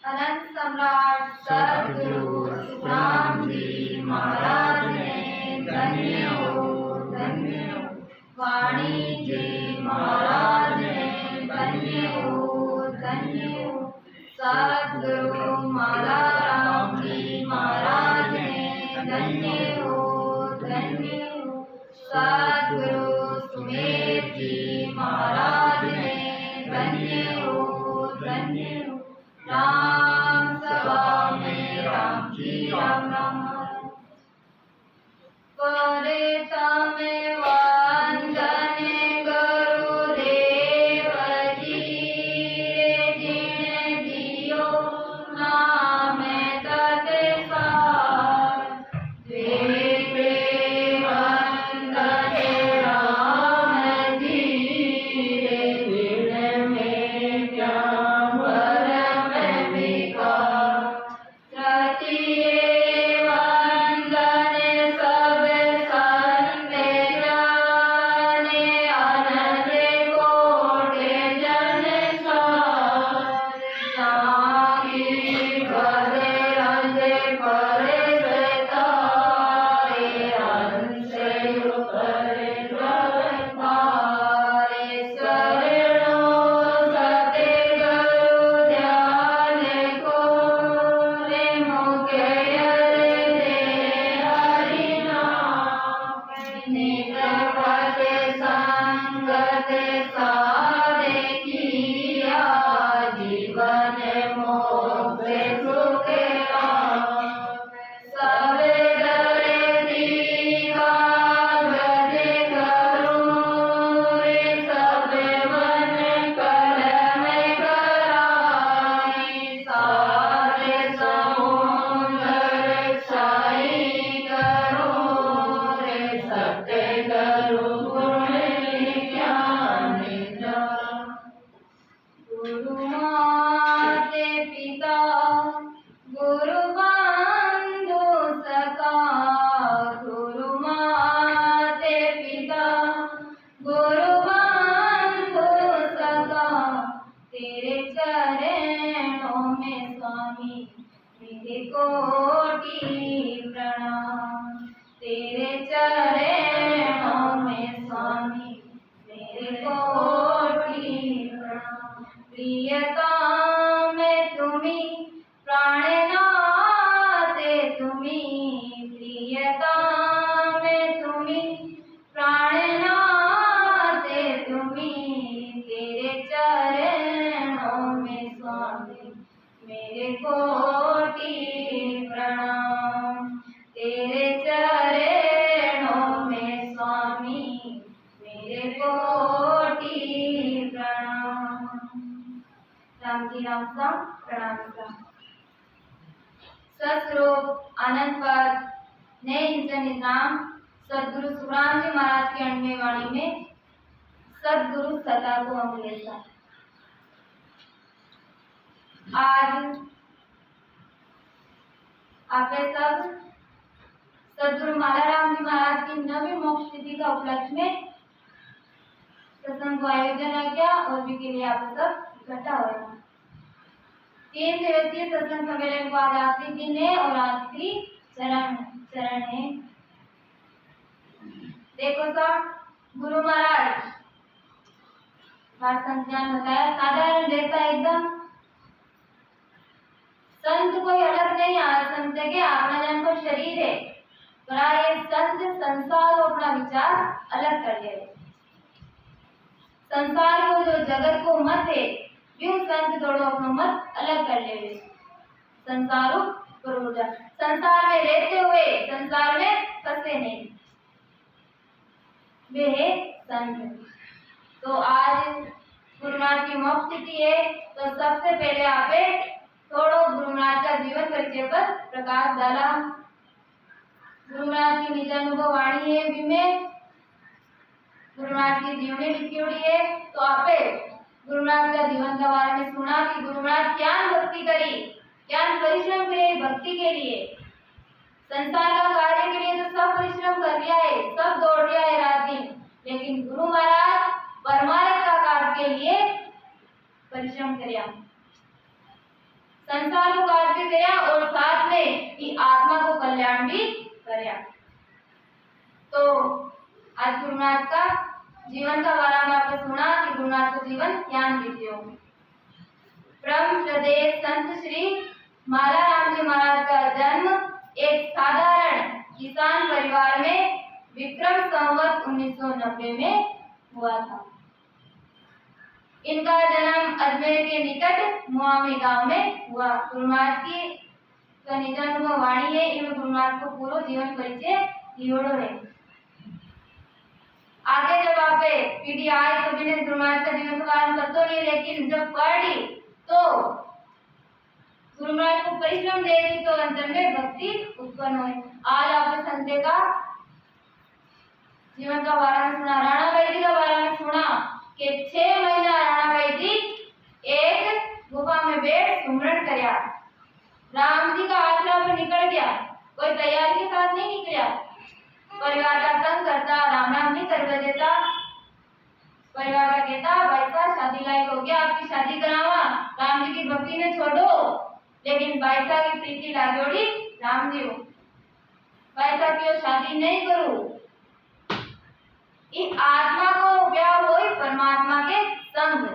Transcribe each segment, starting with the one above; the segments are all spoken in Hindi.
अनंत सम्राट सद्गुरु सुखराम जी महाराज ने धन्य हो धन्य हो। वाणी जी महाराज ने धन्य हो धन्य हो। सद्गुरु मालाराम जी महाराज ने धन्य हो धन्य हो। सद्गुरु सुमेर जी महाराज ने धन्य हो धन्य हो। राम सभा में राम जी राम राम करे तमें वंदन गुरुदेव जी जिन दियो नाम तत् सार। देवे वंदन राम जी जिन में क्या कोटि प्रणाम। तेरे चरणों में स्वामी मेरे कोटि प्रणाम। प्रियतम में तुम्ही प्राणनाथ तुम्ही। प्रियतम में तुम्ही प्राणनाथ तुम्ही। तेरे चरणों में स्वामी मेरे कोटि प्रणाम। तेरे चरणों में स्वामी मेरे कोटि प्रणाम। राम जी राम साम प्रणाम साम। सस्वरूप आनंद पद नए हिंसन निजाम सदगुरु सुखराम जी महाराज की अण्डे वाणी में सदगुरु सदा को अमलेसा। आज आप सब सद्गुरु मालाराम जी महाराज की नवी मोक्ष तिथि का उपलक्ष्य में सत्संग को आयोजन किया और भी के लिए आप सब इकट्ठा हो रहे हैं। 3 दिवसीय सत्संग सम्मेलन को आज आखिरी दिन है और आखिरी चरण है। देखो सर गुरु महाराज संत ज्ञान बताया साधारण रहता एकदम। संत कोई अलग नहीं है। संत के अपना जन को शरीर है पर ये संत संसार को अपना विचार अलग कर ले। संसार को जो जगत को मत है यूं संत थोड़ो अपना मत अलग कर ले। संसार पर ऊर्जा संसार में रहते हुए संसार में फंसे नहीं वे है संत। तो आज गुरु महाराज की मोक्ष तिथि है तो सबसे पहले आप थोड़ो गुरु महाराज का जीवन परिचय पर प्रकाश डाला। गुरु महाराज की निज अनुभव वाणी है में गुरु महाराज की जीवनी लिखी हुई है। तो आप गुरु महाराज का जीवन के बारे में सुना कि गुरु महाराज क्या भक्ति करी, क्या परिश्रम करे भक्ति के लिए। संसार का कार्य के लिए तो सब परिश्रम कर लिया है, सब दौड़ लिया है रात दिन, लेकिन गुरु महाराज परमार्थ का कार्य के लिए परिश्रम करिया। संसार को काज भी करया और साथ में ई आत्मा को कल्याण भी करया। तो आज गुरु महाराज का जीवन का बारे में आपने सुना कि गुरु महाराज का जीवन क्या बीत्यो। परम श्रद्धेय संत श्री माला राम जी महाराज का जन्म एक साधारण किसान परिवार में विक्रम संवत 1990 में हुआ था। इनका जन्म अजमेर के निकट मुआमी गांव में हुआ। गुरु महाराज की निजन वाणी है, इनमें गुरु महाराज को पूरा जीवन परिचय दियोड़ो है। आगे जब आप पीढ़ी आए तो मैंने गुरु महाराज का जीवन के बारे में पता नहीं, लेकिन जब पढ़ी तो गुरु महाराज को परिश्रम देगी तो अंतर में भक्ति उत्पन्न हुई। आज आपने संजय का जीवन का बारे में सुना, राणाबाई जी का बारे में सुना कि 6 महीना राणाबाई जी एक गुफा में बैठ सुमरण करया। राम जी का आश्रम पर निकल गया, कोई तैयारी के साथ नहीं निकला। परिवार का तंग करता, राम राम नहीं करवा देता। परिवार का कहता भाई साहब शादी लायक हो गया, आपकी शादी करावा, राम जी की भक्ति ने छोड़ो। लेकिन भाई साहब की प्रीति लागोड़ी राम जी हो, भाई साहब की शादी नहीं करूं। इस आत्मा को ब्याह होई परमात्मा के संग।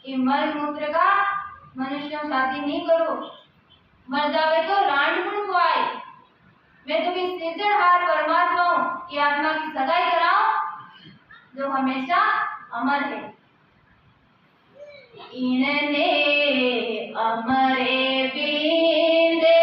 ये मल मूत्र का मनुष्य शादी नहीं करो, मर जावे तो रांड गुण आए। मैं तो भी सृजनहार परमात्मा हूं, ये आत्मा की सगाई कराओ जो हमेशा अमर है। इनने अमरे बींदे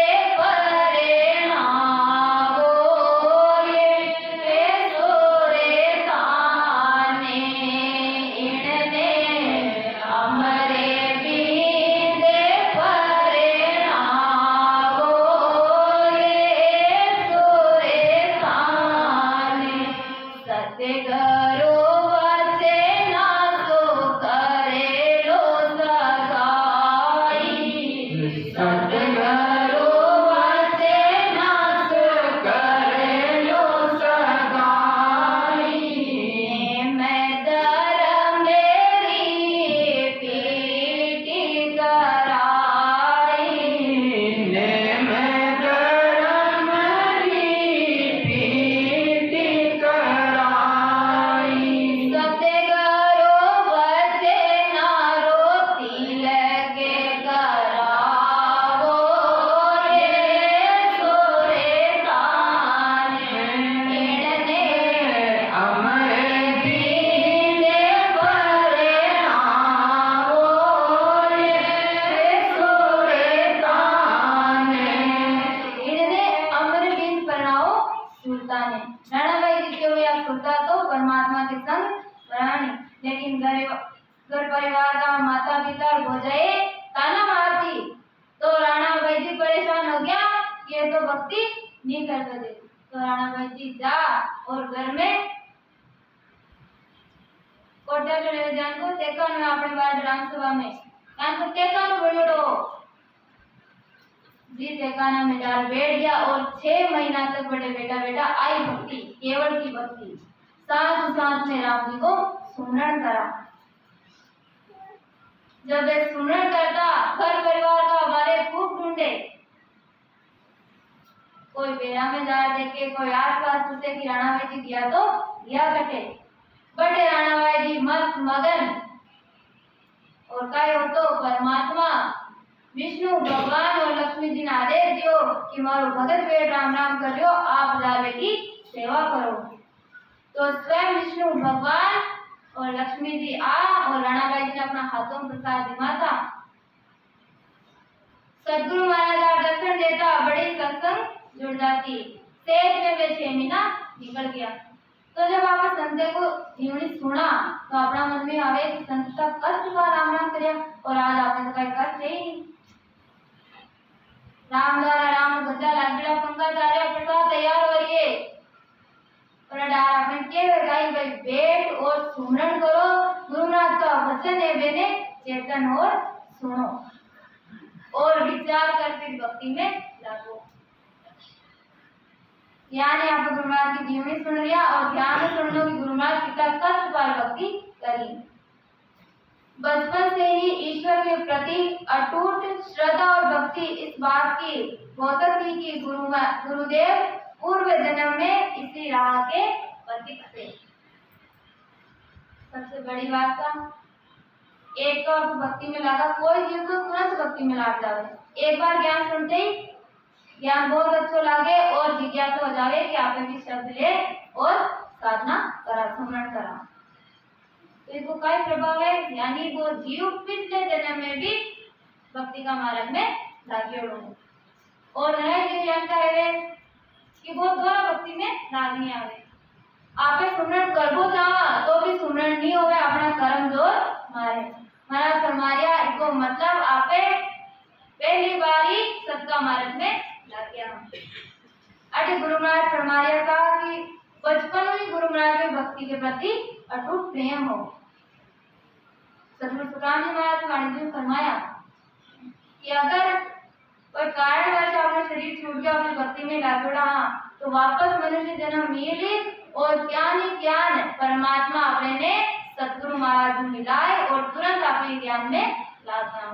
घर परिवार का माता पिता भोजाए ताना मारती तो राणाबाई जी परेशान हो गया, ये तो भक्ति नहीं कर सकते। तो राणाबाई जी जा और घर में कोटा के जान को टेकन में अपने बार ग्राम सभा में जान को टेकन बोलो जी टेकाना में जाल बैठ गया और 6 महीना तक बड़े बेटा बेटा आई भक्ति, केवल की भक्ति। सांस सांस में राम जी को सुमरण करा। जब वे सुमरण करता घर परिवार का बारे खूब ढूंढे, कोई बेरा में जा देखे, कोई आस पास पूछे कि राणाबाई जी दिया तो दिया कटे। बड़े राणाबाई जी मस्त मगन और काय हो तो परमात्मा विष्णु भगवान और लक्ष्मी जी ने आदेश दियो कि मारो भगत पेट राम राम करियो, आप जावे की सेवा करो। तो स्वयं विष्णु भगवान और लक्ष्मी जी आ और राणाबाई जी ने अपना हाथों में प्रसाद दिमाता। सदगुरु महाराज का दर्शन देता, बड़ी सत्संग जुड़ जाती। तेज में वे 6 महीना निकल गया। तो जब आप संत को जीवनी सुना तो अपना मन में आवे कि संत का कष्ट का राम राम करिया और आज आपने तो कोई कष्ट है ही नहीं। राम द्वारा राम गद्दा लागड़ा पंखा चारे प्रसाद तैयार हो रही है और डार आपने के गाई भाई बैठ और सुमरण करो। गुरुनाथ का वचन है बेने चेतन और सुनो और विचार करके भक्ति में लागो। यानी आप गुरुनाथ की जीवनी सुन लिया और ध्यान में सुन लो कि गुरुनाथ कितना कष्ट पार भक्ति करी। बचपन से ही ईश्वर के प्रति अटूट श्रद्धा भक्ति इस बात की गौतम थी कि गुरुदेव पूर्व जन्म में इसी राह के पथिक थे। सबसे बड़ी बात था, एक तो आपको भक्ति में लगा, कोई जीव तो तुरंत भक्ति में लाग जावे। एक बार ज्ञान सुनते ही ज्ञान बहुत अच्छा लगे और जिज्ञासा हो जावे कि आपे भी शब्द ले और साधना करा, स्मरण करा। तो इसको क्या प्रभाव है, यानी वो जीव पिछले जन्म में भी भक्ति का मार्ग में लागे और नए जीव जानता है कि वो दोनों भक्ति में लाग नहीं आवे। आपे सुमरण करबो चाहा तो भी सुमरण नहीं होवे, अपना कर्म जोर मारे महाराज फरमाया। इसको मतलब आपे पहली बारी सबका मार्ग में लग गया। अरे गुरु महाराज फरमाया था कि बचपन में गुरु महाराज में भक्ति के प्रति अटूट प्रेम हो। सतगुरु सुखराम जी महाराज वाणी जी फरमाया कि अगर कोई कारणवश अपना शरीर छूट गया, अपनी भक्ति में लागोड़ा तो वापस मनुष्य जन्म मिले और ज्ञान ही ज्ञान परमात्मा अपने सतगुरु महाराज में मिलाए और तुरंत अपने ज्ञान में लाग गया।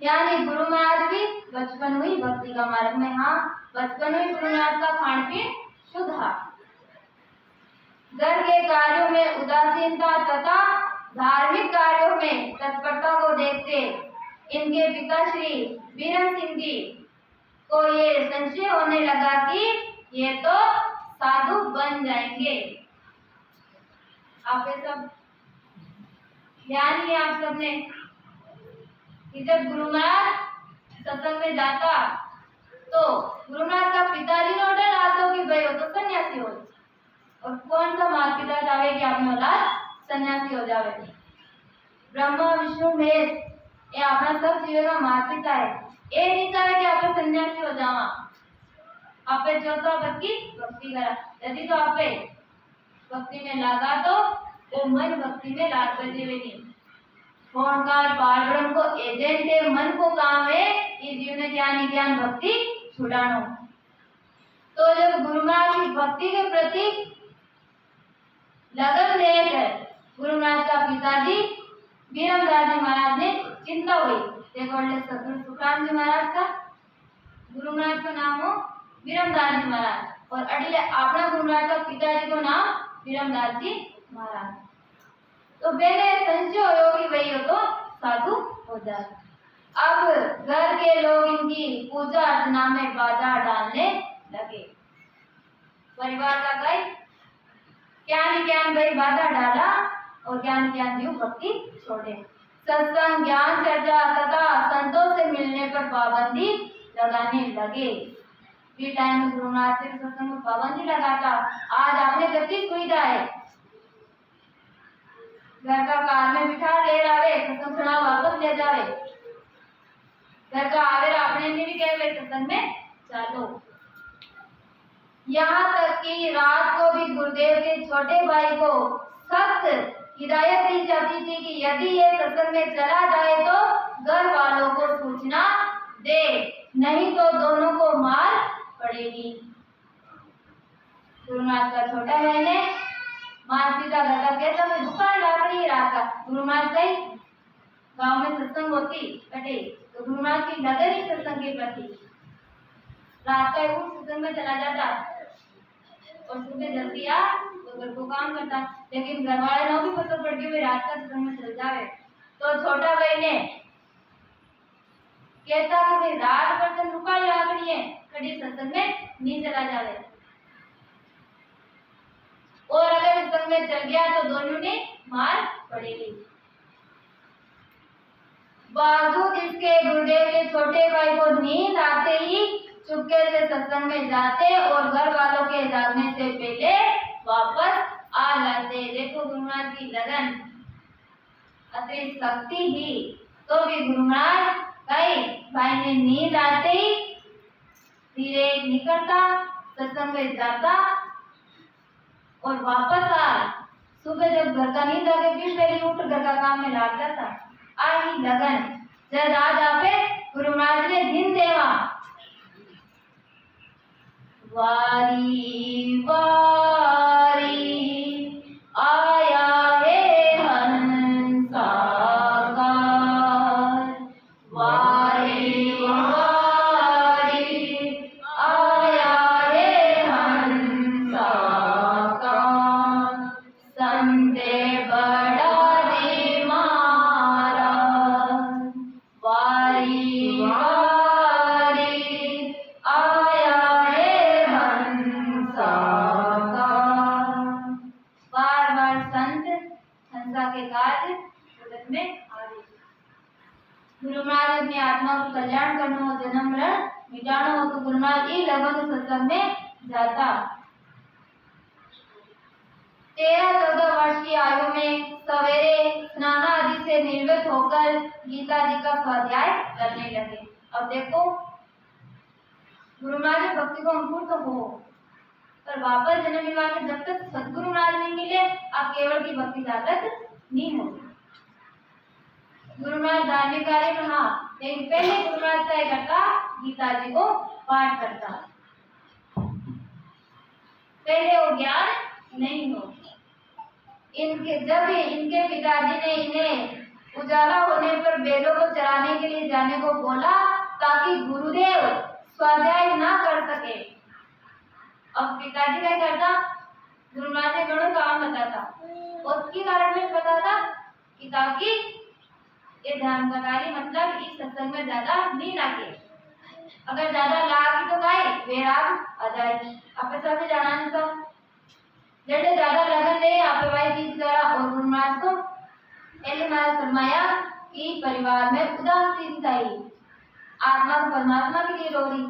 यानी गुरु महाराज भी बचपन हुई भक्ति का मार्ग में, हाँ बचपन हुई गुरु महाराज का खान पीन शुद्ध था। घर के कार्यों में उदासीनता तथा धार्मिक कार्यों में तत्परता को देखते इनके पिता श्री बीरम सिंह जी को ये संशय होने लगा कि ये तो साधु बन जाएंगे। आप ये सब ध्यान ही आप सबने कि जब गुरु महाराज सत्संग में जाता तो गुरु महाराज का पिताजी ने ऑर्डर आता कि भाई हो तो सन्यासी हो, और कौन सा माता पिता चाहे कि अपनी औलाद सन्यासी हो जावे। ब्रह्मा विष्णु महेश ये अपना सब जीवों का माता पिता है, ये नहीं चाहे कि आप सन्यासी हो जावा। आप जो तो भक्ति करा, यदि तो आप भक्ति में लगा तो वो मन भक्ति में लाग बजेवे नहीं। फोनकार पारब्रह्म को एजेंट है, मन को काम है ये जीव ने ज्ञान भक्ति छुड़ानो। तो जब गुरु महाराज की भक्ति के प्रति लगन लेकर गुरु महाराज का पिताजी बीरमदास जी महाराज ने चिंता हुई। देखो सतगुरु सुखराम जी महाराज का गुरु महाराज का नाम हो बीरमदास जी महाराज और अडिले अपना गुरु महाराज का पिताजी को नाम बीरमदास जी महाराज। तो पहले संशय हो कि वही हो तो साधु हो जाए। अब घर के लोग इनकी पूजा अर्चना में बाधा डालने लगे। परिवार का कई ज्ञान भाई बाधा डाला और ज्ञान जीव भक्ति छोड़े। सत्संग ज्ञान चर्चा तथा संतों से मिलने पर पाबंदी लगाने लगे। फ्री टाइम में गुरु महाराज से सत्संग में पाबंदी लगाता। आज आपने कितनी सुविधा है, घर का कार में बिठा ले जावे, सत्संग सुना वापस ले जावे, घर का आवेर आपने भी कहे सत्संग में चलो। यहाँ तक कि रात को भी गुरुदेव के छोटे भाई को सख्त हिदायत दी जाती थी कि यदि ये सत्संग में चला जाए तो घर वालों को सूचना दे, नहीं तो दोनों को मार पड़ेगी। गुरु महाराज का छोटा भाई ने माता पिता घर का कहता मैं दुकान लाकड़ी रात का गुरु महाराज गई गांव में सत्संग होती कटे तो गुरु महाराज की लगन ही सत्संग के प्रति। रात का वो सत्संग में चला जाता और सुबह जल्दी आ तो घर को काम करता, लेकिन घर वाले ना भी पता पड़ गई वे रात का सत्संग में चल जावे। तो छोटा भाई ने कहता कि भाई रात भर तो दुकान लाकड़ी है कड़ी सत्संग में नहीं चला जावे, और अगर सत्संग में चल गया तो दोनों ने मार पड़ेगी। बावजूद इसके गुरुदेव के छोटे भाई को नींद आते ही चुपके से सत्संग में जाते और घर वालों के जागने से पहले वापस आ जाते। देखो गुरु महाराज की लगन अतिरिक्त शक्ति ही, तो भी गुरु महाराज कई भाई ने नींद आते ही धीरे निकलता सत्संग में जाता और वापस आ। सुबह जब घर का नींद आके फिर पहले उठ घर का काम में लाग जाता। आई लगन जब आज आपे गुरु महाराज ने दिन देवा वारी वारी आया है हंसाकार वारे आया रे हंसा का संते बड़ा रे मारा वारी वारी आया रे हंसा का। बार बार संत हंसा के कार्य जगत में आ रहे। गुरु महाराज अपनी आत्मा को कल्याण करना हो, जन्म मरण मिटाना हो तो गुरु महाराज ही लगन सत्संग में जाता। 13-14 वर्ष की आयु में सवेरे स्नान आदि से निर्वृत्त होकर गीता जी का स्वाध्याय करने लगे। अब देखो गुरु महाराज भक्ति को अंकुर तो हो, पर वापस जन्म लेवा के जब तक सदगुरु महाराज नहीं मिले आप केवल की भक्ति जागृत नहीं होगी। गुरु महाराज धार्मिक कार्य में हाँ, लेकिन पहले गुरु महाराज क्या करता, गीता जी को पाठ करता। पहले वो ज्ञान नहीं हो। जब इनके पिताजी ने इन्हें उजाला होने पर बैलों को चराने के लिए जाने को बोला ताकि गुरुदेव स्वाध्याय ना कर सके। अब पिताजी क्या करता, गुरु महाराज ने गणों काम बताता, उसकी कारण में बताता कि ताकि ये ध्यान का कार्य मतलब इस सत्संग में ज्यादा नहीं लागे। अगर ज्यादा लागी तो गाय बेराग आ जाएगी। आपके साथ जाना नहीं था जैसे ज्यादा लगन ले आप भाई चीज करा। और गुरु महाराज को पहले महाराज फरमाया कि परिवार में उदासीनता ही आत्मा परमात्मा के लिए रो रही,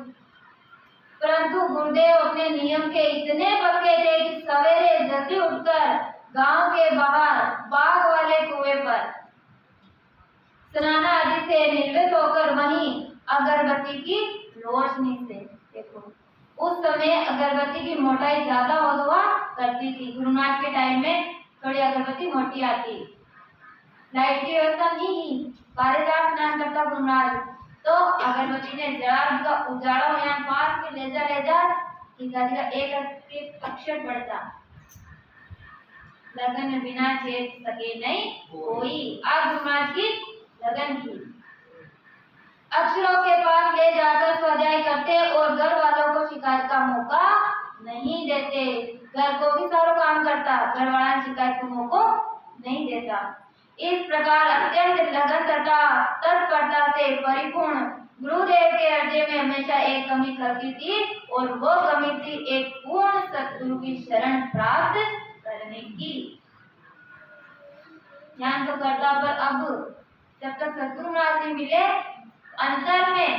परंतु गुरुदेव अपने नियम के इतने पक्के थे कि सवेरे जल्दी उठकर गांव के बाहर बाग वाले कुएं पर स्नान आदि से निर्वृत्त होकर वहीं अगरबत्ती की रोशनी से, देखो उस समय अगरबत्ती की मोटाई ज्यादा हुआ करती थी। गुरु महाराज के टाइम में थोड़ी अगरबत्ती मोटी आती, लाइट की व्यवस्था नहीं ही, बारेदार स्नान करता गुरु महाराज तो अगरबत्ती ने जरा का उजाला हो यहाँ पास के ले जा गीता जी का एक अक्षर पढ़ता। लगन बिना छेद सके नहीं कोई। आज गुरु महाराज की लगन की अक्षरों के पास ले जाकर स्वाध्याय करते और घर वालों को शिकायत का मौका नहीं देते। घर को भी सारा काम करता, घर वाला शिकायत का मौका नहीं देता। इस प्रकार अत्यंत लगन तथा तत्परता से परिपूर्ण गुरुदेव के हृदय में हमेशा एक कमी करती थी और वो कमी थी एक पूर्ण सतगुरु की शरण प्राप्त करने की। ध्यान तो करता पर अब जब तक सतगुरु महाराज नहीं मिले अंतर में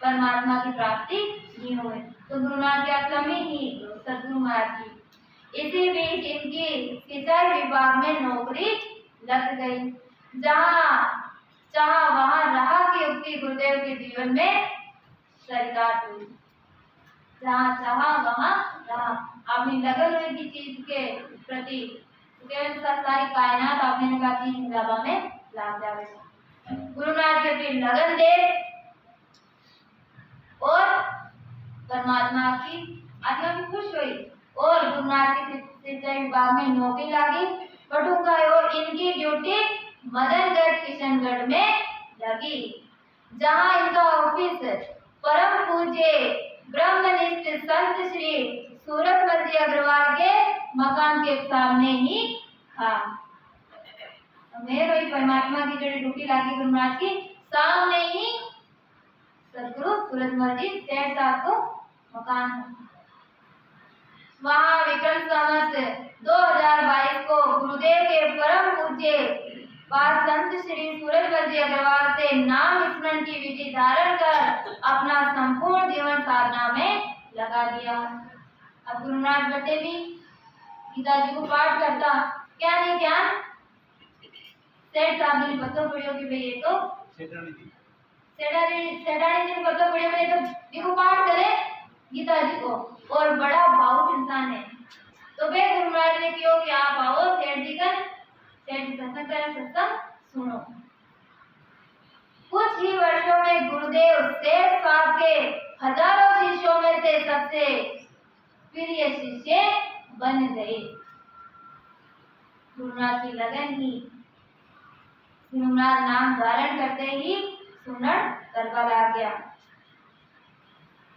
परमात्मा की प्राप्ति नहीं हुई। तो गुरु महाराज की कमी ही सतगुरु महाराज की। इसी बीच इनकी सिंचाई विभाग में नौकरी लग गई। जहाँ चाहा वहाँ रहा की उक्ति गुरुदेव के जीवन में सरकार हुई। जहाँ चाहा वहाँ रहा, अपनी लगन हुई की चीज के प्रति सारी कायनात आपने कहा चीज लाभा में लाभ जावे। गुरु महाराज के प्रति लगन दे और परमात्मा की आत्मा भी खुश हुई और गुरु महाराज की सिंचाई विभाग में नौकरी लगी बटूका। और इनकी ड्यूटी मदनगढ़ किशनगढ़ में लगी, जहाँ इनका ऑफिस परम पूज्य ब्रह्मनिष्ठ संत श्री सूरतमल जी अग्रवाल के मकान के सामने ही था। मेरे परमात्मा की जो ड्यूटी लगी गुरु महाराज की सामने ही सदगुरु सूरतमल जी सेठ साहब को मकान। वहाँ विक्रम संवत 2022 को गुरुदेव के परम पूज्य पाद संत श्री सूरतमल जी अग्रवाल से नाम स्मरण की विधि धारण कर अपना संपूर्ण जीवन साधना में लगा दिया। अब गुरु महाराज बटे भी गीता जी को पाठ करता, क्या नहीं ज्ञान सेठ साहब ने बतो पड़ियो कि भाई ये तो सेठानी जी बतो पड़ियो भाई तो देखो पाठ करे गीता जी को और बड़ा भावुक इंसान है। तो वे गुरु महाराज ने क्यों कि आप आओ सेठ जी सत्संग करें, सत्संग सुनो। कुछ ही वर्षों में गुरुदेव सेठ साहब के हजारों शिष्यों में से सबसे प्रिय शिष्य बन गए। गुरु महाराज की लगन ही गुरु महाराज नाम धारण करते ही सुमरण करवा ला गया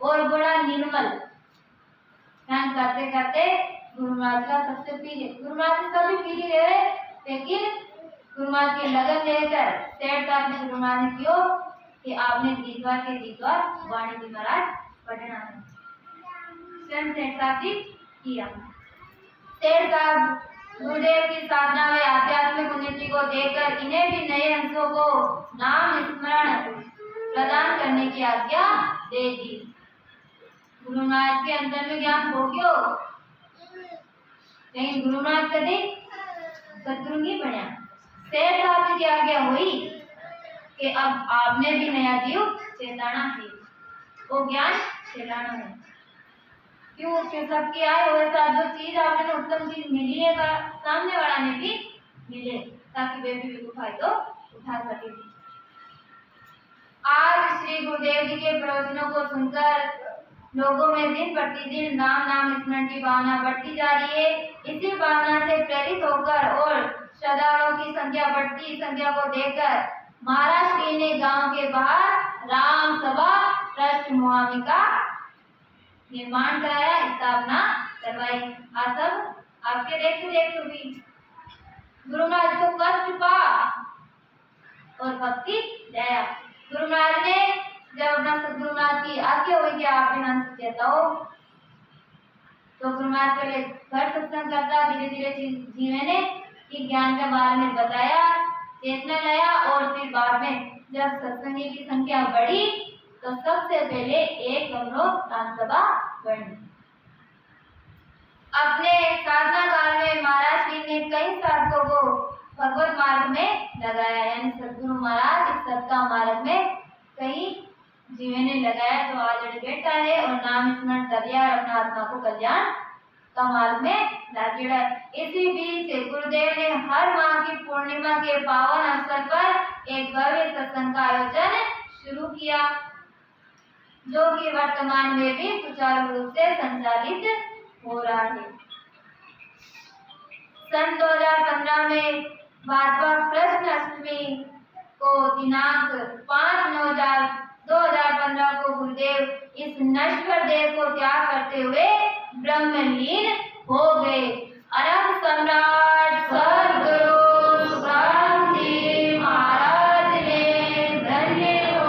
और बड़ा निर्मल ध्यान करते करते गुरु महाराज का सबसे पीले, गुरु महाराज सभी पीली रहे, लेकिन गुरु महाराज के लगन लेकर सेठ साहब ने गुरु महाराज ने क्यों कि आपने दीदवार के दीदवार वाणी जी महाराज पढ़ना है। स्वयं सेठ साहब जी किया। सेठ साहब गुरुदेव की साधना में आध्यात्मिक उन्नति को देखकर इन्हें भी नए अंशों को नाम स्मरण प्रदान करने की आज्ञा दे दी। गुरु महाराज के अंदर में ज्ञान हो गयो, लेकिन गुरु महाराज कभी सदगुरु नहीं बना। सेठ साहब की आज्ञा हुई कि अब आपने भी नया जीव चेताना है, वो ज्ञान चेताना है। क्यों कि सबके आए हुए साथ जो चीज आपने उत्तम चीज मिली है सामने वाला ने भी मिले, ताकि वे भी फायदा उठा सके। आज श्री गुरुदेव जी के प्रवचनों को सुनकर लोगों में दिन प्रतिदिन नाम स्मरण की भावना बढ़ती जा रही है। इसी भावना से प्रेरित होकर और श्रद्धालुओं की संख्या को देखकर महाराज श्री ने गांव के बाहर राम सभा ट्रस्ट मुहामी का निर्माण कराया, स्थापना करवाई। आप सब आपके देखते हुई गुरु महाराज को कष्ट पा और भक्ति दया। गुरु महाराज ने जब अपना सदगुरु महाराज की आज्ञा हुई कि आप ध्यान से चेताओ, तो गुरु महाराज पहले घर सत्संग करता, धीरे धीरे जीवे ने ज्ञान के बारे में बताया, चेतना लाया, और फिर बाद में जब सत्संगी की संख्या बढ़ी तो सबसे पहले एक राम सभा बनी। अपने साधना काल में महाराज जी ने कई साधकों को भगवत मार्ग में लगाया, यानी सदगुरु महाराज इस सत्ता मार्ग में कई जीवन ने लगाया, जो आज बैठा है और नाम स्मरण कर लिया और अपना आत्मा को कल्याण का मार्ग में लागिड़ा। इसी बीच गुरुदेव ने हर माह की पूर्णिमा के पावन अवसर पर एक भव्य सत्संग का आयोजन शुरू किया, जो कि वर्तमान में भी सुचारू रूप से संचालित हो रहा है। सन 2015 में भाद्रपद कृष्ण अष्टमी को दिनांक 5/9/2015 को गुरुदेव इस नश्वर देह को त्याग करते हुए ब्रह्मलीन हो गए। अरब सम्राट सद्गुरु सुखराम जी महाराज ने धन्य हो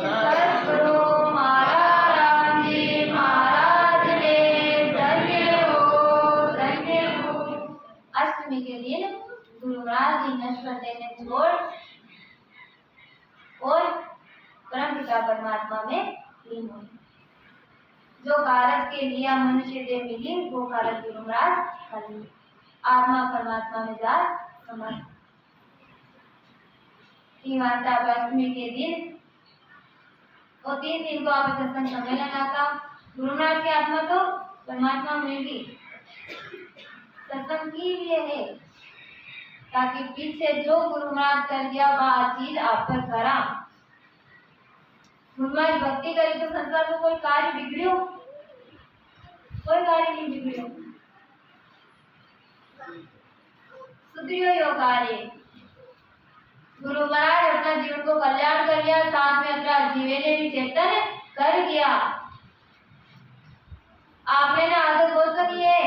सद्गुरु महाराज जी महाराज ने धन्य हो। अष्टमी के दिन गुरु महाराज जी नश्वर देह ने छोड़ और परम पिता परमात्मा में लीन हुए। जो कारज के लिए मनुष्य देह मिली वो कारज गुरु महाराज कर ली, आत्मा परमात्मा में जा समान। अष्टमी के दिन और 3 दिन को आप सत्संग सम्मेलन आता, गुरु महाराज की आत्मा तो परमात्मा में मिल गई। सत्संग के लिए है ताकि पीछे जो गुरु महाराज कर दिया वह चीज आप पर करा। गुरु महाराज भक्ति करी तो संसार में कोई कार्य बिगड़ियो, कोई कार्य नहीं बिगड़ियो, सुधरियो यो कार्य। गुरु महाराज अपना जीवन को कल्याण कर लिया, साथ में अपना जीवन भी चेतन कर गया। आपने ना आदत हो सकी है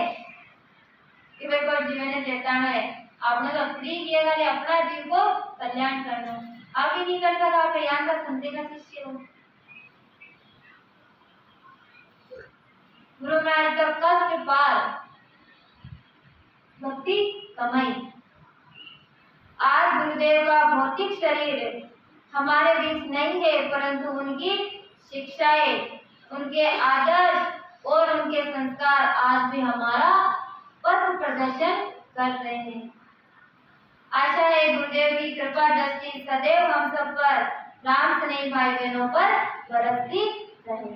कि भाई कोई जीवन चेतन है, आपने तो फ्री किया खाली अपना जीव को कल्याण करना। आप ही नहीं कर सका, आप यहाँ का संते का शिष्य हो। गुरु महाराज का कष्ट पार भक्ति कमाई। आज गुरुदेव का भौतिक शरीर हमारे बीच नहीं है, परंतु उनकी शिक्षाएं, उनके आदर्श और उनके संस्कार आज भी हमारा पथ प्रदर्शन कर रहे हैं। आशा है गुरुदेव की कृपा दृष्टि सदैव हम सब पर, राम स्नेही भाई बहनों पर बरसती रहे।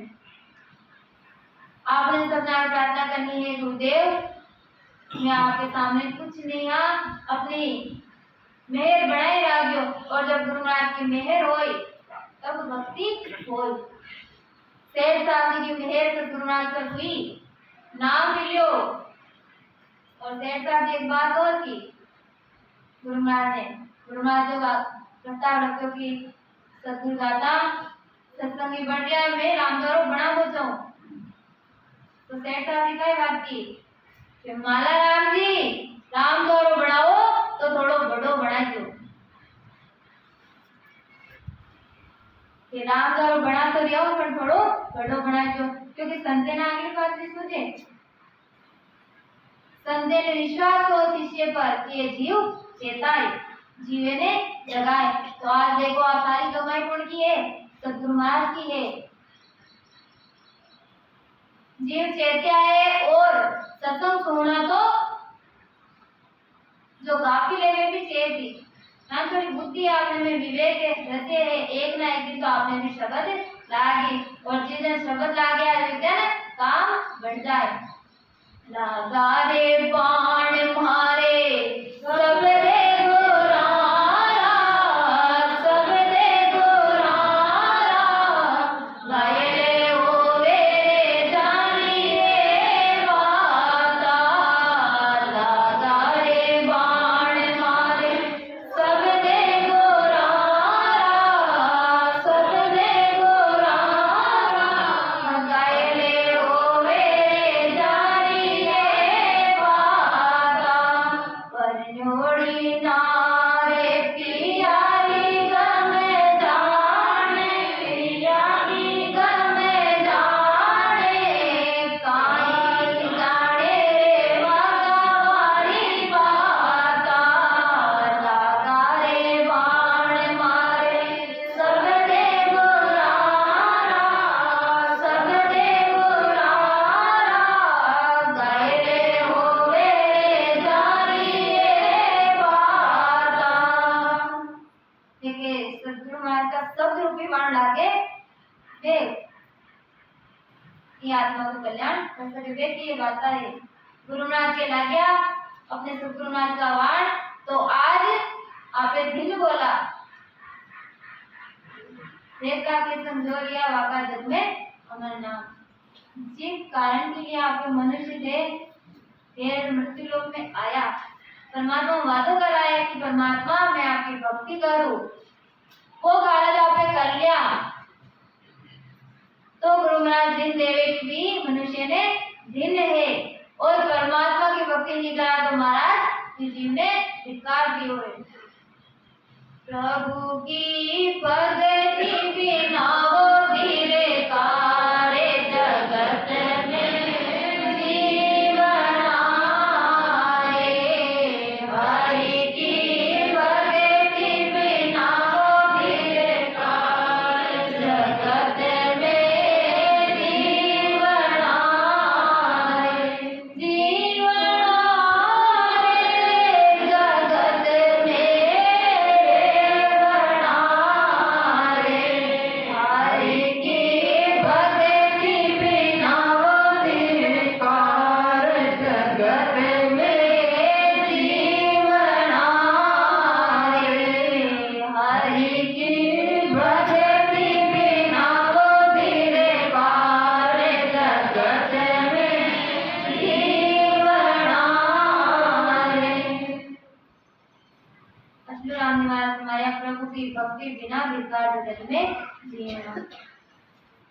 आपने सबने प्रार्थना करनी है, गुरुदेव मैं आपके सामने कुछ नहीं, अपनी मेहर बनाए राखियो, और जब गुरु महाराज की मेहर होई तब भक्ति होई। सेठ साहब की मेहर से गुरु महाराज पर हुई, नाम मिलियो। और सेठ साहब एक बात और की, गुरु महाराज ने गुरु महाराज जो प्रस्ताव रखो कि सतगुरु दाता सत्संगी बन गया मैं रामदारो बना हो जाऊं। तो सेठ साहब ने कई बात की कि माला राम जी रामदारो बनाओ तो थोड़ो बड़ो बनाजो कि रामदारो बना तो रियो पर थोड़ो बड़ो बनाजो क्योंकि संते ने आगे बात भी सोचे। संते ने विश्वास हो शिष्य पर कि ये जीव चेताए जीवे ने जगाए। तो आज देखो आप सारी कमाई कौन की है? सतगुरु महाराज की है। जीव चेत्या है और सत्संग सुनना तो जो गाफिल है वे भी चेती ना थोड़ी बुद्धि आपने में विवेक रहते है एक ना एक दिन तो आपने भी शब्द लागे और जिस शब्द लागे आज काम बढ़ जाए। लागा रे बाण मारे सब रे आत्मा को कल्याण कर सके ये बात है। गुरु महाराज के लग गया अपने सतगुरु महाराज का वाण तो आज आपने दिल बोला देखा के समझोरिया वाका जग में अमर नाम। जिस कारण के लिए आपके मनुष्य थे फिर मृत्यु लोक में आया परमात्मा वादो कराया कि परमात्मा मैं आपकी भक्ति करूं वो कारण आपने कर लिया। तो गुरु महाराज दिन देवे की भी मनुष्य ने दिन है और परमात्मा की भक्ति नहीं करा तो महाराज जीव ने धिक्कार दियो है। प्रभु की भक्ति बिना वो धीरे कारे जगत में जीवन आए। हरि की भक्ति बिना वो धीरे कारे जगत भक्ति बिना विकार जगत में जीना।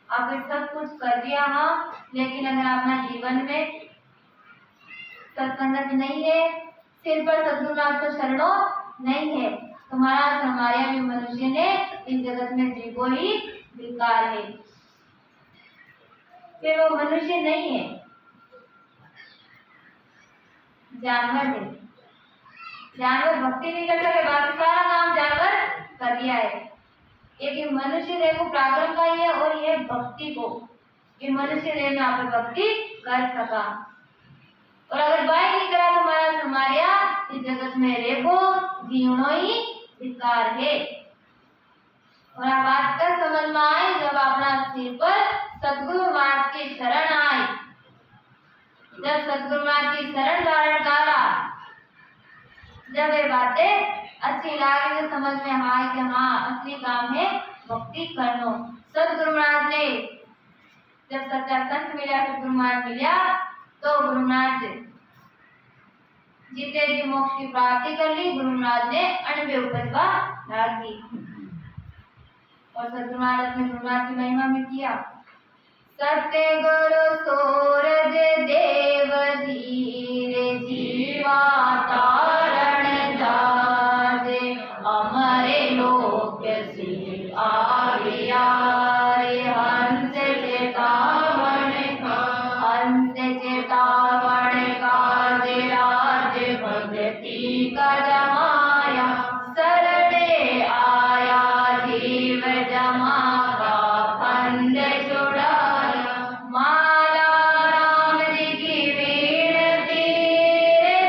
आपने सब कुछ कर दिया हाँ लेकिन अगर अपना जीवन में सत्संगत नहीं है सिर पर सतगुरु महाराज को शरणों नहीं है तो महाराज हमारे भी मनुष्य ने इस जगत में जीवो ही विकार है फिर वो मनुष्य नहीं है जानवर है। जानवर भक्ति नहीं कर सके बाकी सारा काम जानवर कर दिया है। एक मनुष्य देह को पराक्रम का ही है और ये भक्ति को ये मनुष्य देह में आप भक्ति कर सका और अगर बाय नहीं करा तो महाराज हमारे इस जगत में रेखो जीवनो ही विकार है। और आप बात कर समझ में आए जब अपना सिर पर सतगुरु महाराज की शरण आए जब सतगुरु महाराज की शरण धारण करा जब ये बातें अच्छी लगी तो समझ में आए कि हाँ असली काम है भक्ति करनो। सतगुरु महाराज ने जब सच्चा संत मिला सतगुरु महाराज मिला तो गुरु महाराज जीते जी मोक्ष की प्राप्ति कर ली। गुरु महाराज ने अण्ड उपज का त्याग की और सद्गुरु महाराज अपने गुरु महाराज की महिमा में किया। सत्य गुरु सूरज देव धीरे जीवा तारण जाजे अमरे लोक से आर्या हंस चेतावण काज राज भक्ति का जमाया सरणे आया जीव जमा का फंद छुड़ाया। माला राम जी की विनती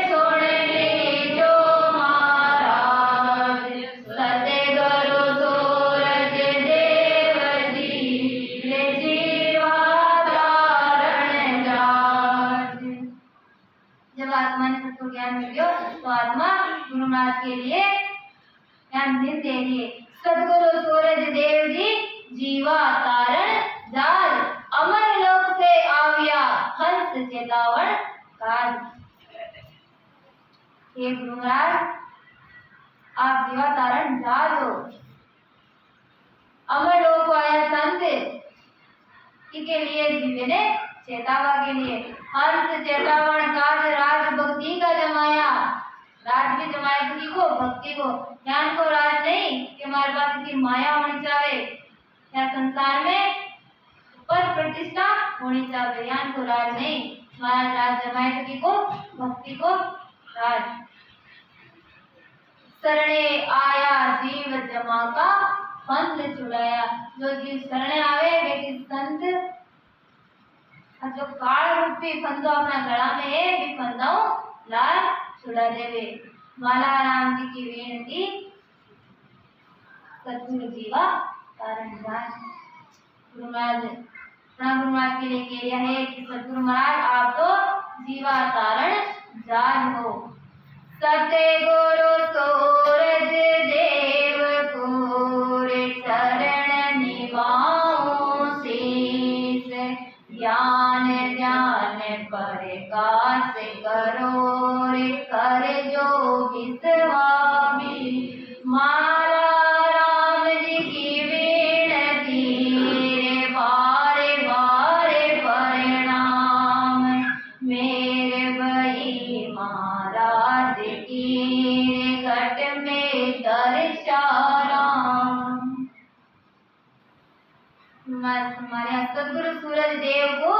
सुन लीजो महाराज सतगुरु सूरज देव धीरे जीवा तारण जाज। जब आत्मा ने सबको ज्ञान मिल गया तो आत्मा गुरु महाराज के लिए ज्ञान दिन दे दिए। सदगुरु सूरज देव जी जीवा तारण जाल अमर लोक से आविया हंस चेतावण काज। हे गुरु महाराज आप जीवा तारण जाल हो। अमर लोक को आया संत के लिए जीवे ने चेतावा के लिए हंस चेतावण काज राज भक्ति का जमाया। राज भी जमाया किसी को भक्ति को ज्ञान को राज नहीं कि हमारे पास की माया होनी चाहिए या संसार में पद प्रतिष्ठा होनी चाहिए। ज्ञान को राज नहीं हमारा राज जमाया किसी को भक्ति को राज। शरणे आया जीव जमा का फंद छुड़ाया। जो जीव शरणे आवे वे की संत जो काल रूपी फंदो अपना गला में है भी फंदाओ लाल छुड़ा देवे। माला राम जी की विनती सतगुरु जीवा तारण जाज। गुरु महाराज गुरु महाराज के लिए कह दिया है कि सतगुरु महाराज आप तो जीवा तारण जाज हो। सत्य गुरु सूरज देव कोरे चरण निवाओ शीस ज्ञान ध्यान प्रकाश करो रे कर जो विश्वामी। माला राम जी की विनती रे बारे बारे परिणाम मेरे भाई महाराज की घट में दर्शाराम। हमारे सदगुरु सूरज देव को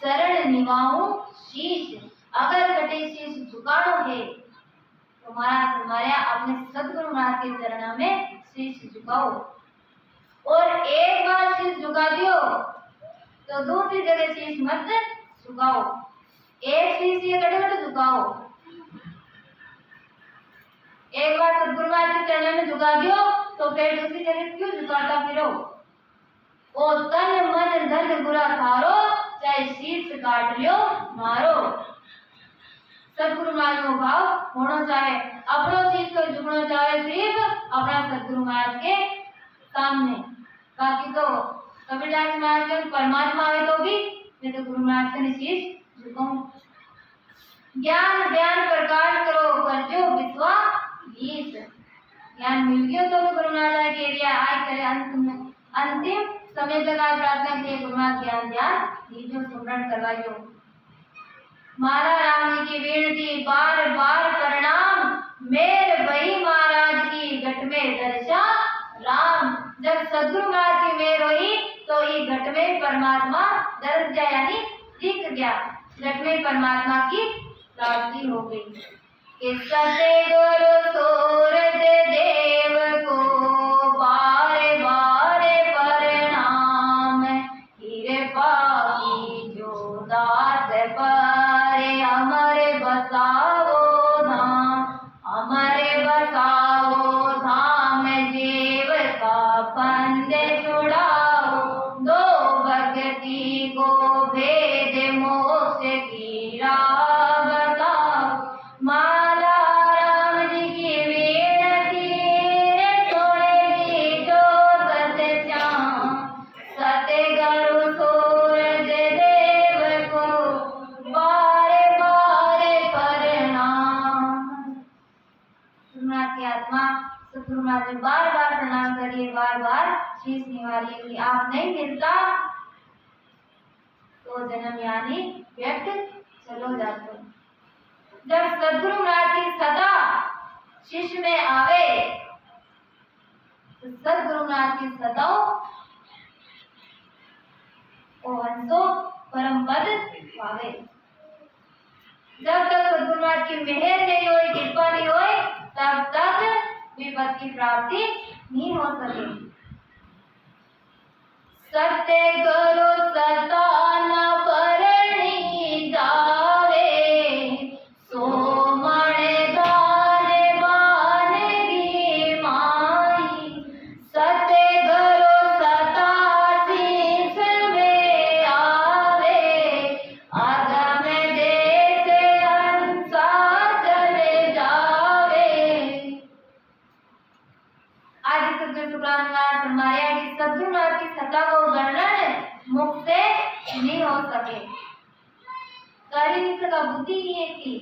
चरण निवाऊं शीश। अगर कटे शीश झुकानो है तो हमारे अपने सदगुरु महाराज के चरणों में शीश झुकाओ। और एक बार शीश झुका दियो तो दूसरी जगह शीश मत झुकाओ। एक शीश ये कटे झुकाओ। एक बार सदगुरु महाराज के चरणों में झुका दियो तो फिर दूसरी जगह क्यों झुकाता फिरो। ओ तन मन धन बुरा थारो चाहे शीश काट लियो मारो। सदगुरु महाराज को भाव होना चाहे अपनो शीश को झुकना चाहे सिर्फ अपना सदगुरु महाराज के सामने। बाकी तो कबीरदास महाराज के परमात्मा आवे तो भी मैं तो गुरु महाराज के शीश झुकाऊं। ज्ञान ध्यान प्रकाश करो कर जो विश्वास। ज्ञान मिल गया तो भी गुरु महाराज के लिए आज करे अंतिम समय तक आज प्रार्थना के गुरु महाराज ज्ञान ध्यान दीजो सुमरण करवाइयो। माला राम जी की विनती बार बार प्रणाम मेर भाई महाराज की घट में दर्शा राम। जब सदगुरु महाराज की मेहर हुई तो ये घट में परमात्मा दर्श गया यानी दिख गया। घट में परमात्मा की प्राप्ति हो गई। सतगुरु सूरज देव को बारे बारे प्रणाम कृपा की जो दास परे अमर बसाओ धाम। अमर बसाओ धाम जीव का फंद छुड़ाओ। दो भक्ति को भेद मोक्ष की राह बताओ। माला राम जी की विनती सुन जो सत्श्याम। सतगुरु सूरज देव को बारे बारे प्रणाम। प्रणाम करिए, बार बार शीश निवारिए कि आप नहीं मिलता तो जन्म यानी व्यर्थ चलो जाते। जब सद्गुरु महाराज की सदा शिष्य में आवे तो सद्गुरु महाराज की सदा ओ हंसो परम पद पावे। जब तक सद्गुरु महाराज की मेहर नहीं होई, कृपा नहीं होई, तब तक विपद की प्राप्ति नहीं हो सके। सत्य करो सता न परणी जावे, सो मण दान बानगी माई। सत्य करो सता शीश में आवे, आगम देश हंसा चले जावे। आज सद्गुरु शुक्राचार्य फरमाया कि सद्गुरु महाराज की सत्ता को वर्णन मुख से नहीं हो सके, कर ही नहीं सका, बुद्धि नहीं है कि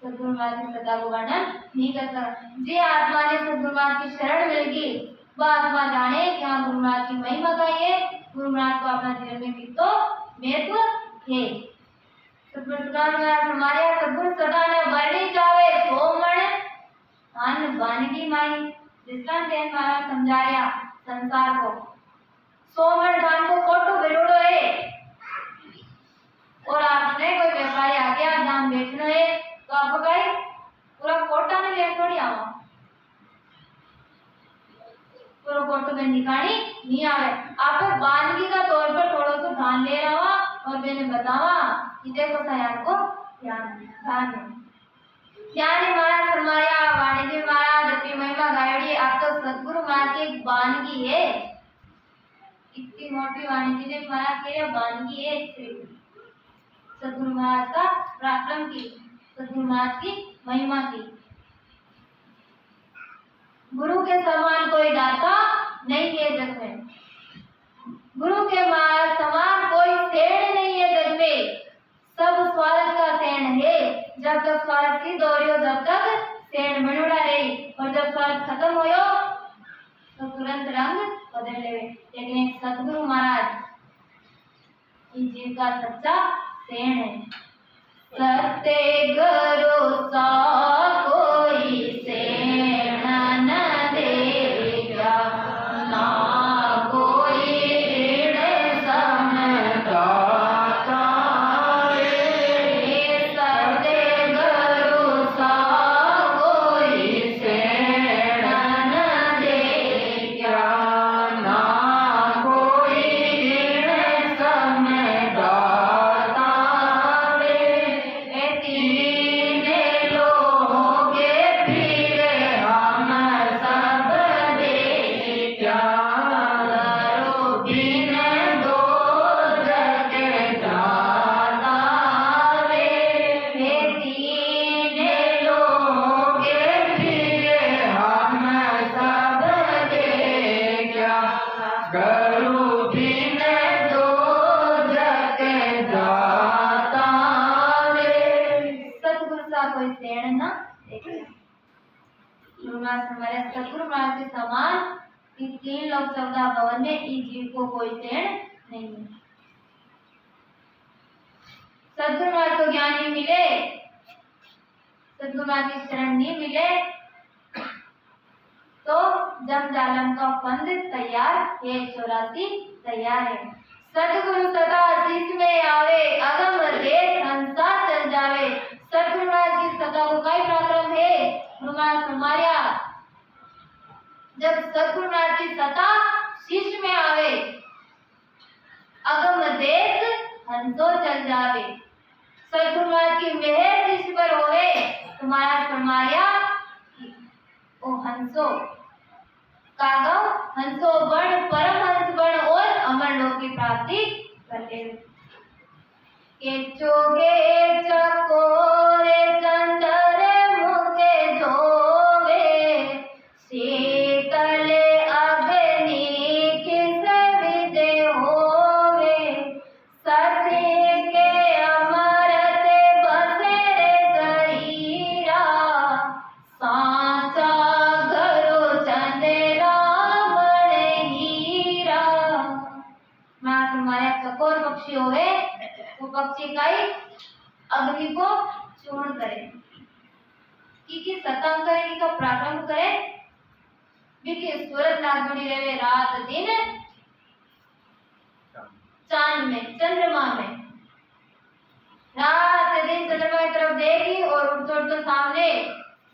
सद्गुरु महाराज की सत्ता को वर्णन नहीं कर सका। जे आत्मा ने सद्गुरु महाराज की शरण मिल गई वह आत्मा जाने कि हाँ गुरु महाराज की महिमा का ये गुरु महाराज को अपना जीवन में भी तो महत्व है। सद्गुरु शुक्राचार्य फरमाया सद्गुरु सदा न वर्णी जावे, सो मण अन्न वानगी माई। दृष्टांत महाराज समझाया संसार को, 100 मण धान को कोटो भरोड़ो है और आपने कोई व्यापारी आ गया धान बेचना है तो आप कहीं पूरा कोटा में ले थोड़ी आओ, पूरा कोटो में निकाली नहीं आवे। आप वानगी का तौर पर थोड़ा सा धान ले रहा और मैंने बतावा कि देखो सयान को ध्यान यानी महाराज फरमाया वाणिज्य महाराज अपनी महिमा गायड़ी आप तो सद्गुरु महाराज की एक वानगी है, इतनी मोटी वाणिज्य ने महाराज के लिए वानगी है सद्गुरु महाराज का पराक्रम की, सद्गुरु महाराज की महिमा की। गुरु के समान कोई दाता नहीं है जग में, गुरु के समान कोई सेठ नहीं है जग में, सब स्वार्थ का सेठ है। जब तक स्वार्थ सिद्ध हो रही हो तब तक सेठ बनोड़ा रही और जब स्वार्थ खत्म हो तो तुरंत रंग बदल ले। लेकिन एक सद्गुरु महाराज इस जीव का सच्चा सेठ है। सत्य गुरु सा कोई सेठ न देगा, ना कोई ऋण समझदाता। हमारे सद्गुरु महाराज के समान इस 3 लोक 14 भवन में इस जीव को कोई सेठ नहीं है। सद्गुरु महाराज को ज्ञान नहीं मिले, सद्गुरु महाराज की शरण नहीं मिले तो जम जालम का फंद तैयार है, 84 तैयार है। सद्गुरु सदा शीश में आवे, अगम देश हंसा चल जावे। सद्गुरु महाराज की सदा को कई पराक्रम है। गुरु महाराज फरमाया जब सद्गुरु महाराज की सता शीश में आवे, अगम देश हंसो चल जावे। सद्गुरु महाराज की मेहर शीश पर होवे तो महाराज फरमाया ओ हंसो कागव हंसो बण परम हंस बण और अमर लोक की प्राप्ति करते के चोगे चकोरे चंदर मुके धोवे शीतल अग्नि किस विदे होवे ससी के अमरत बसे रे शरीरा सांचा घरो पक्षी कई अग्नि को चूर्ण करे की सतंग करे का पराक्रम करे बिकी सूरज लागणी रहे रात दिन चांद में चंद्रमा में रात दिन चंद्रमा की तरफ देखी और उड़ते सामने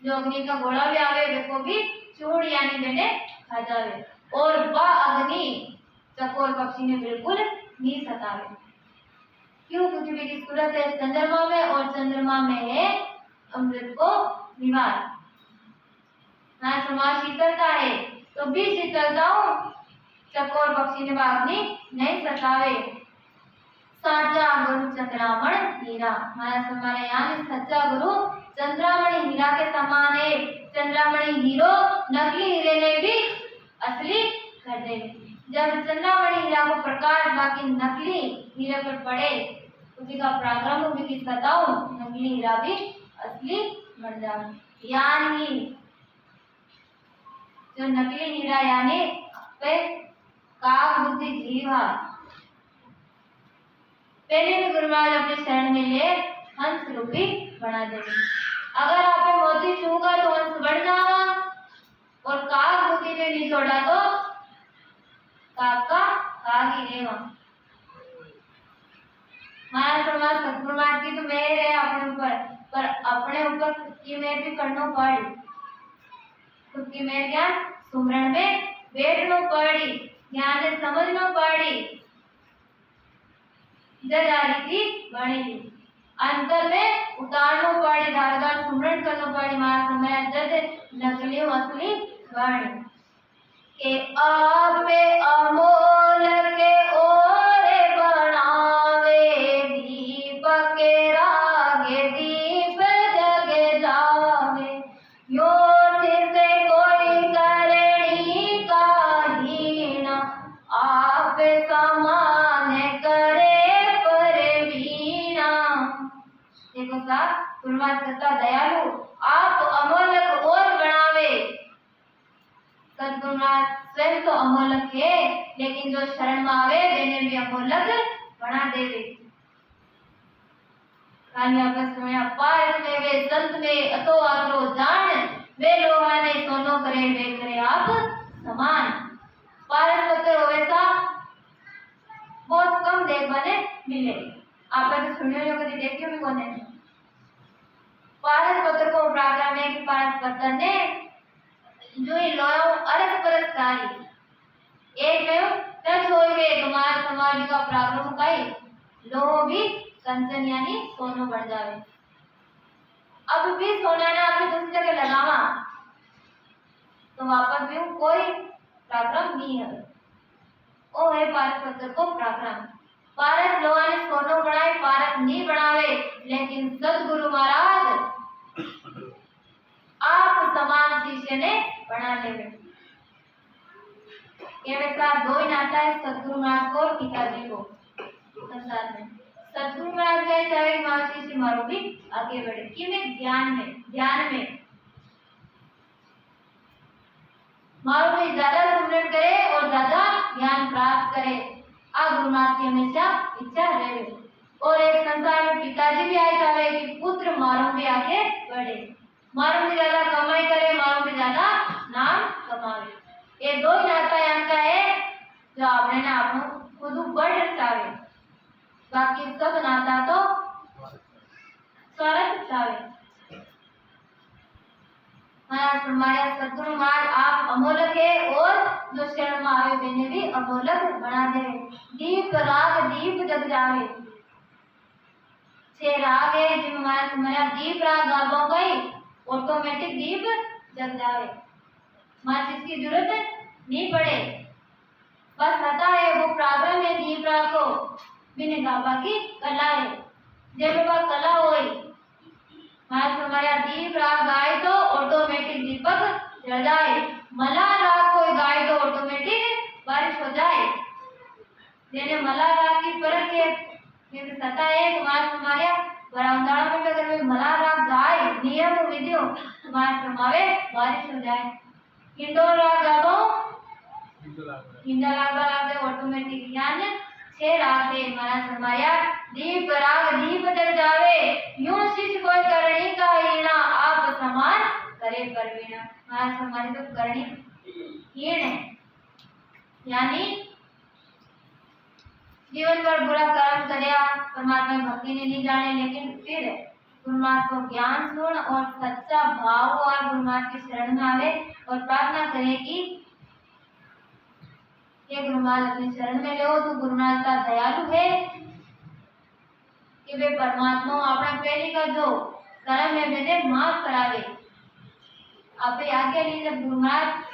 जो अग्नि का गोला भी आवे देखो भी चूड़ यानी मैंने खा जावे और वह अग्नि चकोर पक्षी ने बिल्कुल नहीं सतावे। क्यों? क्योंकि मेरी सूरत है चंद्रमा में और चंद्रमा में है अमृत को निवास। ना समाज शीतलता है तो भी शीतलताओं चकोर पक्षी ने अग्नि नहीं सतावे। साचा गुरु चंद्रामण हीरा हमारा हमारे यहाँ सच्चा गुरु चंद्रामणि हीरा के समान है। चंद्रामणि हीरो नकली हीरे ने भी असली कर दे। जब चंद्रामणि हीरा को प्रकाश बाकी नकली हीरे पर पड़े उसी का पराक्रम उसी की सताओ नकली हीरा भी असली बन जाए। यानी जो नकली हीरा यानी पे काग बुद्धि जीवा पहले भी गुरु महाराज अपने शरण में ले हंस रूपी बना देंगे। अगर आपने मोती छूगा तो हंस बढ़ जाएगा और काग बुद्धि ने नहीं छोड़ा तो काग का काग ही रहेगा। महाराज समाज सतगुरु महाराज की तो मेहर है अपने ऊपर पर अपने ऊपर खुद की मेहर भी करना पड़ी। खुद की मेहर क्या सुमरण में बैठना पड़ी ध्यान से समझना पड़ी जजारी थी बनेगी अंतर में उतारनो पड़ी धारदार सुमरण करनो पड़ी मारा समय जज नकली असली वाणी के आपे अमोल के ओरे बनावे दीप के रागे दीप जगे जावे यो से कोई करणी काहीन आप समान करे देखो साहब गुरुवार करता दयालु आप अमोलक और बनावे। सद्गुरुनाथ स्वयं तो अमोलक है लेकिन जो शरण में आवे देने भी अमोलक बना देवे। पार में वे संत में अतो आदरो जान वे लोहा ने सोनो करे वे करे आप समान। पारस पत्र होवे सा बहुत कम देखने मिले। आपने तो सुनियो जो कभी देखियो भी कोने। पारस पत्र को पराक्रम है कि पारस पत्र ने जो ही लोयो अरस परस कारी एक में टच हो गए तुम्हारे समाज का पराक्रम काई लोहो भी कंचन यानी सोनो बढ़ जावे। अब भी सोना ने आपने दूसरी जगह लगावा तो वापस भी कोई पराक्रम नहीं है। ओ है पारस पत्र को पराक्रम। पारस लोहा ने सोनो बढ़ाए पारस नहीं बढ़ावे लेकिन सदगुरु महाराज आप समान शिष्य ने बना लेवे। ये वैसा दो ही नाता है सदगुरु महाराज को और पिताजी को संसार में। सदगुरु महाराज कहे चाहे हमारा शिष्य मारो भी आगे बढ़े कि में ध्यान में मारो भी ज्यादा सुमरण करे और ज्यादा ज्ञान प्राप्त करे। अब गुरु महाराज की हमेशा इच्छा रहे और एक संसार में पिताजी भी आए चाहे कि पुत्र मारो भी आगे बढ़े मारो भी ज्यादा कमाई करे मारो भी ज्यादा नाम कमावे। ये दो नाता यहाँ का है जो आपने ना आप खुद बढ़ चाहे बाकी सब नाता तो स्वार्थ चाहे। हमारा सदगुरु महाराज आप अमोलक है और जो शरण में आवे देने भी अमोलक बना दे। दीप राग दीप जग जावे 6 राग है जिनमें हमारा दीप राग गाबों गई ऑटोमेटिक दीप जग जावे। मां जिसकी जरूरत नहीं पड़े बस पता है वो प्राग्रम है दीप राग को बिन गाबा की कला है जब वह कला होई हमारा दीप राग गाए तो ऑटोमेटिक दीपक जल जाए। मला राग कोई गाए तो ऑटोमेटिक बारिश हो जाए। जेने मला राग की परख है ये सता है हमारे बरामदाड़ा में अगर वे मला राग गाए नियम विधियों तुम्हारे समावे बारिश हो जाए। हिंदोल राग गाबो हिंदोल राग ऑटोमेटिक यानी 6 राग है हमारा दीप राग दीप जल जावे, यूं शिष्य कोई करणी का हीना, आप समान करे परवीना। महाराज हमारी तो करणी हीन है, यानी जीवन भर बुरा कर्म करया, परमात्मा की भक्ति ने नहीं जाने, लेकिन फिर गुरुनाथ को ज्ञान सुन और सच्चा भाव और गुरुनाथ की शरण में आवे और प्रार्थना करे कि ये गुरुनाथ अपनी शरण में लो, तो गुरुनाथ का दयालु है कि वे परमात्मा अपना पहले का जो कर्म है मैंने माफ करावे। आप आगे ली जब गुरुनाथ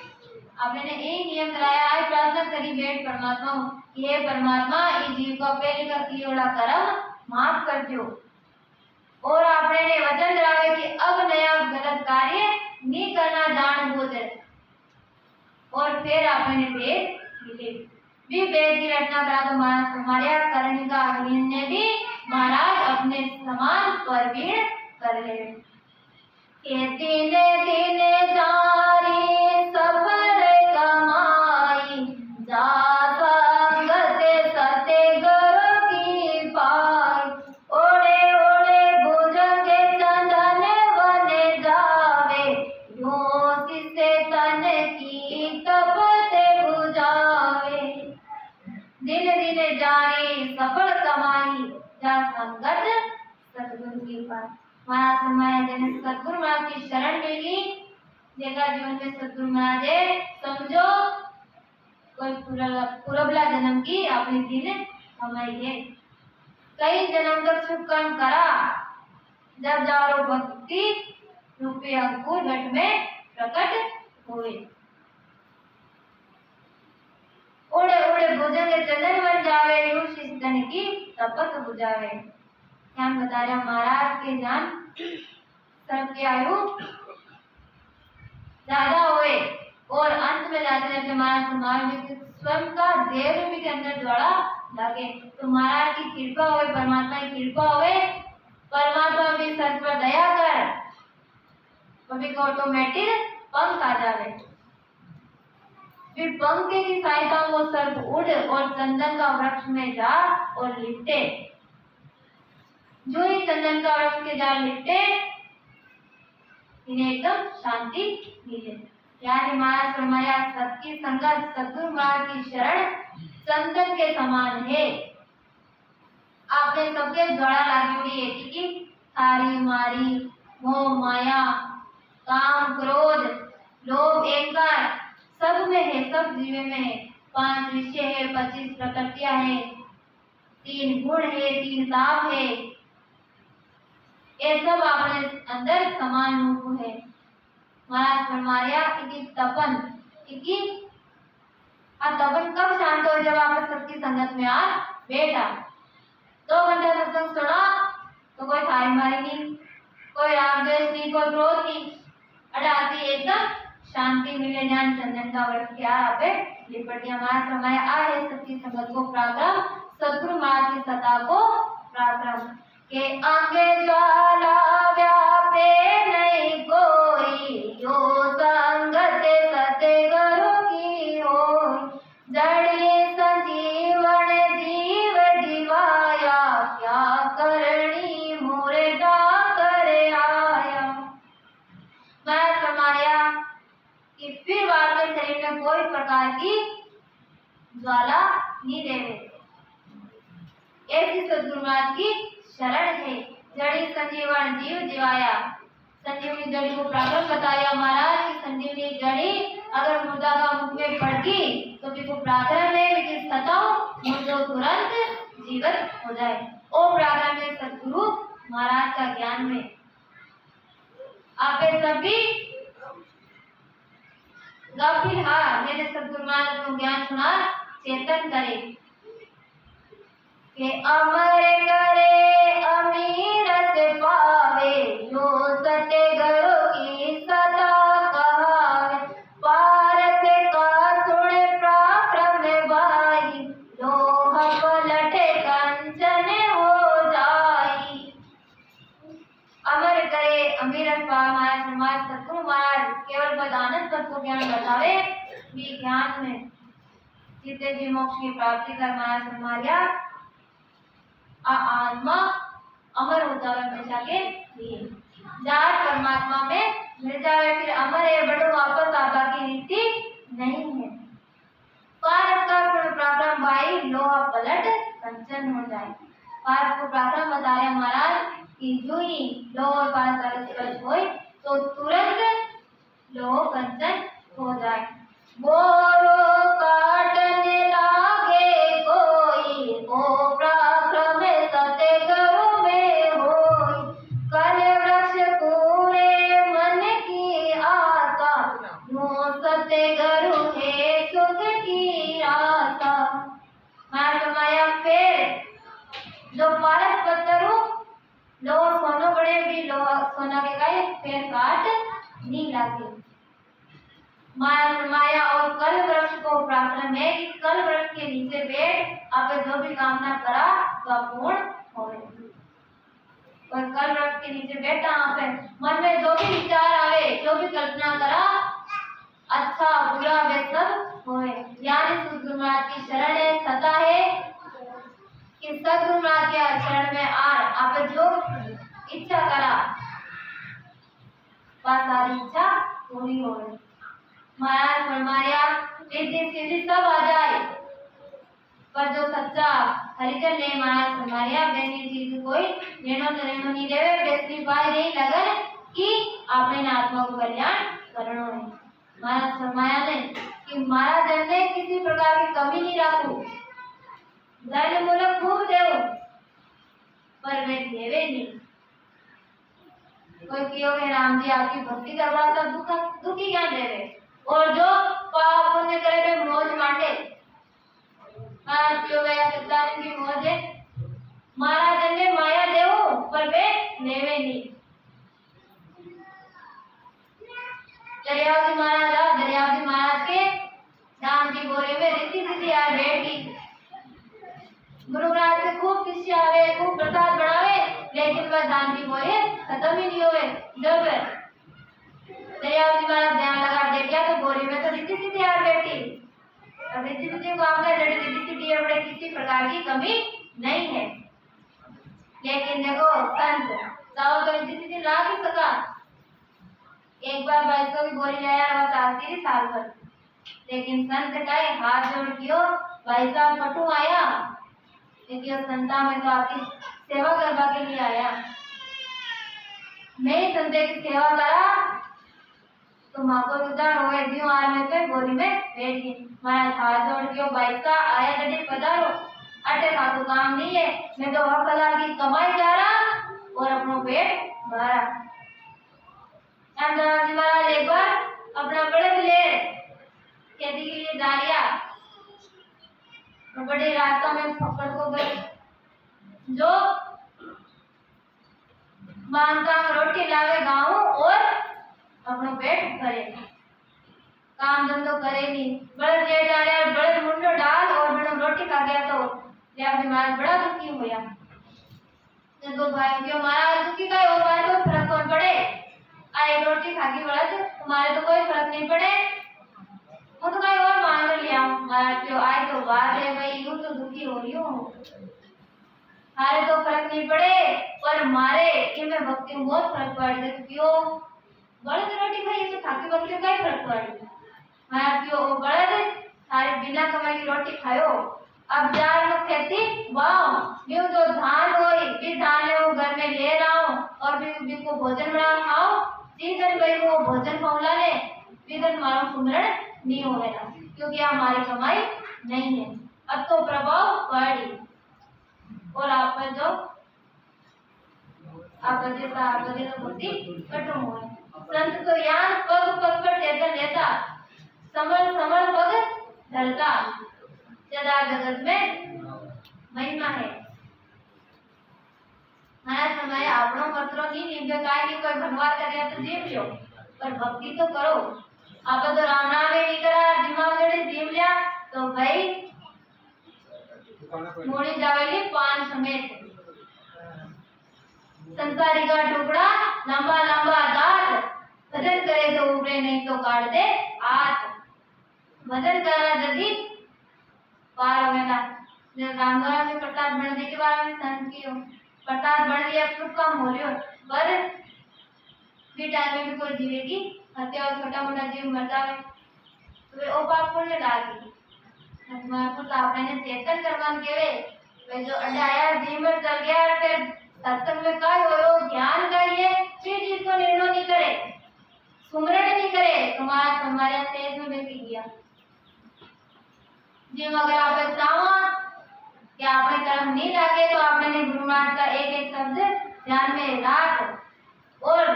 आपने यही नियम कराया, आज प्रार्थना करी बैठ परमात्मा ये परमात्मा इस जीव का पहले का किया कर्म माफ कर दो, और आपने ने वचन करावे कि अब नया गलत कार्य नहीं करना जानबूझ, और फिर आपने भेद मिले भी वेद की रचना करा। तो हमारे करण का ने भी महाराज अपने समान परवीन कर ले। दिने दिने जारी सफल कमाई, जा संगत सत्य गुरु की पाई, ओढ़े ओढ़े भुजंग चंदन वन जावे, यूं से तन की तपते बुझावे। दिन दिन जारी सफल कमाई, जा संगत सतगुरु की पाई। महाराज हमारे जन सतगुरु महाराज की शरण मिली, देखा जीवन में सतगुरु महाराज है, समझो कोई पुरबला जन्म की आपने दिन कमाई है, कई जन्म तक शुभ कर्म करा, जब जारो भक्ति रूपी अंकुर घट में प्रकट हुए, उड़े उड़े भुजंग चंदन बन जावे, यूं शिस्तन की तपत बुझावे। हम बता रहे महाराज के जान सबकी आयु ज्यादा हुए, और अंत में जाते जाते महाराज समाज स्वयं का देह भी के अंदर ज्वाला लगे, तो महाराज की कृपा हुए, परमात्मा की कृपा हुए, परमात्मा भी सर पर दया कर कभी को ऑटोमेटिक पंख आ जावे, फिर पंख की सहायता वो सर्प उड़ और चंदन का वृक्ष में जा और लिपटे। जो ही चंदन का वृक्ष के जाल लिपटे, इन्हें एकदम शांति मिले। यानी महाराज फरमाया सत्य संगत सतगुरु महाराज की शरण चंदन के समान है। आपने सबके ज्वाला लागी हुई है कि थारी मारी मोह माया काम क्रोध लोभ अहंकार सब में है, सब जीव में है। 5 विषय है, 25 प्रकृतियां है, 3 गुण है, 3 ताप है, ये सब अपने अंदर समान रूप है। महाराज फरमाया कि तपन कि तपन कब शांत हो, जब आप सबकी संगत में आ बैठा, 2 घंटा सत्संग सुना तो कोई थारी मारी नहीं, कोई राग द्वेष नहीं, कोई क्रोध नहीं, अडाती एकदम शांति मिले, ज्ञान चंदन का वृक्ष क्या आपे लिपटिया। महाराज फरमाया आ है सबकी संगत को पराक्रम, सतगुरु महाराज की सत्ता को पराक्रम के आगे ज्वाला व्यापे नहीं कोई, जो संगत सतगुरु की होई, जड़ी संजीवन जीव जीवाया, क्या करणी मोरे डाकर आया। मैं फरमाया कि फिर बाद में शरीर में कोई प्रकार की ज्वाला नहीं देवे, ऐसी सतगुरु महाराज की शरण है। जड़ी संजीवन जीव जीवाया, संजीवनी जड़ी को प्राकृत बताया महाराज की संजीवनी जड़ी अगर मुर्दा का मुख में पड़ती तो भी को प्राकृत में जिस सताओ मुर्दो तुरंत जीवित हो जाए। ओ प्राकृत में सतगुरु महाराज का ज्ञान में आप सभी गाफिल हाँ मैंने सतगुरु महाराज को ज्ञान सुना चेतन करे के अमर करे अमीर से पावे, जो सत्य गुरु की सदा कहावे, पार से का सुने पराक्रम बाई, लोह पलटे कंचन हो जाई। अमर करे अमीर महाराज समाज सतगुरु महाराज केवल बदानंद पद को ज्ञान बतावे, भी ज्ञान में चित्ते जी मोक्ष की प्राप्ति कर महाराज फरमाया आ आत्मा अमर हो जावे हमेशा के लिए। जाट परमात्मा में मिल जावे फिर अमर है, बड़ो वापस आबा की रीति नहीं है। पारस का पराक्रम भाई लोहा पलट कंचन हो जाए। पारस को पराक्रम बता रहे महाराज कि जो ही लोहा और पारस का स्पर्श होए तो तुरंत लोह कंचन हो जाए। बोरो काटने लागे कोई ओ पराक्रम सत्य गुरु में होई। कल वृक्ष पूरे मन की आशा नो सत्य गुरु है सुख की आशा। माया फिर जो पारस पत्थर हो लोह सोनो बड़े भी लोह सोना के गाय फिर काट नहीं लागे। माया और कल वृक्ष को पराक्रम है कि कल वृक्ष के नीचे बैठ आपने जो भी कामना करा वह पूर्ण होवे। और कल वृक्ष के नीचे बैठा आप मन में जो भी विचार आवे जो भी कल्पना करा अच्छा बुरा वे सब होवे। यानी सदगुरु महाराज की शरण है सता है कि सदगुरु महाराज के शरण में आप जो इच्छा करा वह सारी इच्छा पूरी होवे। महाराज फरमाया रिद्धि सिद्धि सब आ जाए पर जो सच्चा हरिजन ने महाराज फरमाया बेनी चीज कोई लेनो तो नहीं देवे बेसरी पाए नहीं लगन कि आपने आत्मा को कल्याण करनो है। महाराज फरमाया ने कि महाराज ने किसी प्रकार की कमी नहीं रखू धन मूलक खूब देव पर वे देवे नहीं। कोई कहोगे राम जी आपकी भक्ति करवा तो दुखी क्या देवे और जो पाप पुण्य करे वे मौज मांटे। क्यों गया कितना की मौज है। महाराज ने माया देव पर वे देवे नहीं। दरियावी महाराज के राम जी बोले में रीति सिद्धि आ बैठी। गुरु महाराज के खूब शिष्य आवे खूब प्रसाद बढ़ावे लेकिन वह दान की बोले खत्म ही नहीं हुए। जब दरियावी महाराज ध्यान लगा देखा तो बोरी में तो रीति सिद्धि आ बैठी। अब रीति सिद्धि को आपने रीति सिद्धि बड़े किसी प्रकार की कमी नहीं है। लेकिन देखो संत चाहो तो रीति सिद्धि ला भी सका। एक बार 2200 की बोरी लाया वह चाहती थी साल भर लेकिन संत का हाथ जोड़ कियो भाई साहब पटू आया लेकिन संता में तो आपकी सेवा करवा के लिए आया। मैं संते की सेवा करा तो माँ को उदार हो गए आर में तो बोरी में बैठ गई। महाराज हाथ जोड़ के भाई साहब आया जल्दी पधारो अटे का तो काम नहीं है मैं तो हक हलाल की कमाई जा रहा और अपना पेट भरा। महाराज एक बार अपना बड़े ले खेती के लिए जा लिया बड़े रास्तों में पकड़ को गए जो मानता रोटी लावे गाँव और अपना पेट भरे काम धंधो करे नहीं। बड़े ले जा रहे बड़े मुंडो डाल और बड़ा रोटी खा गया तो महाराज बड़ा दुखी हुआ। तो भाई क्यों महाराज दुखी का और हमारे को फर्क कौन पड़े आए रोटी खा के बड़ा तुम्हारे तो कोई फर्क नहीं पड़े वो तो कहीं और मांग लिया। महाराज क्यों आए तो बात है भाई यूं तो दुखी हो रही हूँ हारे तो फर्क नहीं पड़े पर मारे कि मैं भक्ति में बहुत फर्क पड़ गया। क्यों बड़े रोटी खाई तो खाके भक्ति का ही फर्क पड़। महाराज क्यों बड़े सारे बिना कमाई की रोटी खायो अब जा रहा खेती वाह यूं जो धान होई फिर धान ले वो घर में ले रहा हूँ और भी को भोजन बना खाओ जिन भाई को भोजन पहुंचा ले विधन मारो सुमरण नहीं होगा क्योंकि हमारी कमाई नहीं है। अब तो प्रभाव पड़ी और आप पर जो आप जैसा बुद्धि कठोर हुआ संत तो यान पग पग पर चेतन लेता समर समर पग धरता सदा जगत में महिमा है। महाराज समय आपनो पत्रों की निम्बे काय की कोई भगवान करे तो जीव लो पर भक्ति तो करो। आप तो राम नाम नहीं करा दिमाग जड़े जीव लिया तो भाई मोड़ी जावेली पान समेत संसारी का टुकड़ा लंबा लंबा दांत भजन करे तो उबरे नहीं तो काट दे हाथ भजन करा जल्दी पार होगा रामनवमी में प्रसाद बन के बारे में संत की प्रसाद बन गया शुभ काम हो रही पर भी टाइम में भी कोई जीवे की हत्या और छोटा मोटा जीव मर जावे तो वे ओ पाप पुण्य लागी हमारे को आपने चेतन करवान केवे वे जो अडाया धीमर चल गया फिर सत्संग में काय होयो ध्यान करिए फिर इसको निर्णय नहीं करे सुमरण नहीं करे समाज हमारे तेज में बेटी गया जी अगर आप चाहो कि आपने कर्म नहीं लागे तो आपने गुरु महाराज का एक एक शब्द ध्यान में रख और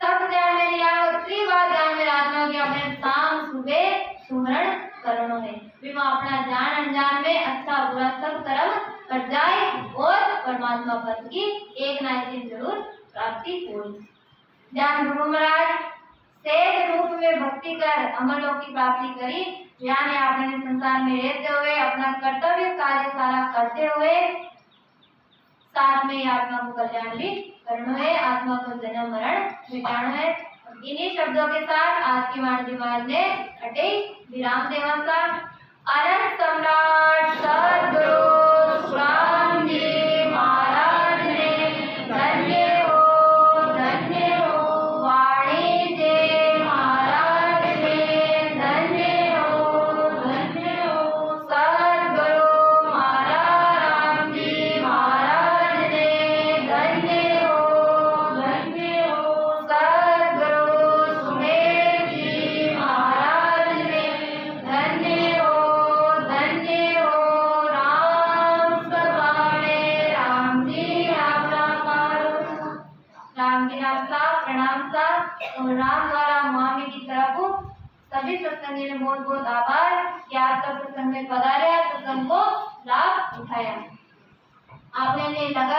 सब ध्यान में लिया उतनी बात ध्यान में रखना कि अपने शाम सुबह सुमरण करना है बिना अपना जान अनजान में अच्छा बुरा सब कर्म कर जाए और परमात्मा पद की एक ना एक दिन जरूर प्राप्ति होगी ध्यान गुरु महाराज सेठ रूप में भक्ति कर अमलों की प्राप्ति करी यानी आपने संसार में रहते हुए अपना कर्तव्य कार्य सारा करते हुए साथ में आत्मा को कल्याण भी करना है आत्मा को जन्म मरण मिटाना है इन्हीं शब्दों के साथ आज की वाणी महाराज ने हटे विराम देवा सा अनंत सम्राट सद्गुरु स्वामी जी महाराज ने धन्य हो वाणी जी महाराज ने धन्य हो सद्गुरु महाराज राम जी महाराज ने धन्य हो सद्गुरु सुमेर जी महाराज ने धन्य हो राम सभा में राम जी आपका राम जी आपका प्रणाम सा और राम द्वारा मुआमी की तरफ सभी सत्संगी ने बहुत बहुत आभार कि आप सब सत्संग में पधारे सत्संग को लाभ उठाया आपने लगा